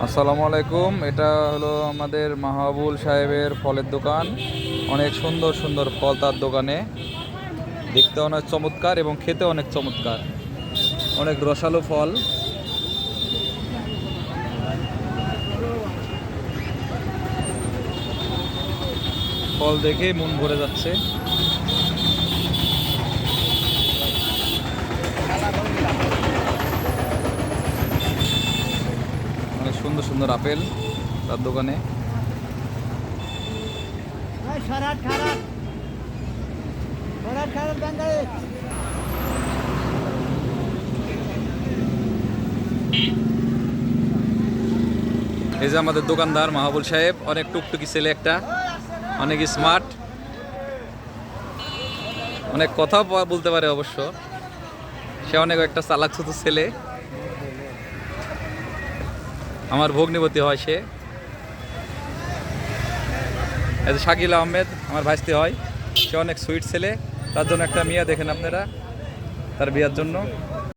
আসসালামু আলাইকুম। এটা হলো আমাদের মাহবুল সাহেবের ফলের দোকান। অনেক সুন্দর সুন্দর ফল তার দোকানে, দেখতে অনেক চমৎকার এবং খেতে অনেক চমৎকার। অনেক রসালো ফল। ফল দেখেই মন ভরে যাচ্ছে। অনেক সুন্দর সুন্দর আপেল তার দোকানে। এই যে আমাদের দোকানদার মাহবুল সাহেব, অনেক টুকটুকি ছেলে একটা, অনেক স্মার্ট, অনেক কথা বলতে পারে অবশ্য। সে অনেক একটা চালাক ছোট ছেলে, আমার ভগ্নিপতি হয় সে। এই যে শাকিল আহমেদ আমার ভাইস্তি হয়, সে অনেক সুইট ছেলে। তার জন্য একটা মেয়ে দেখেন আপনারা, তার বিয়ার জন্য।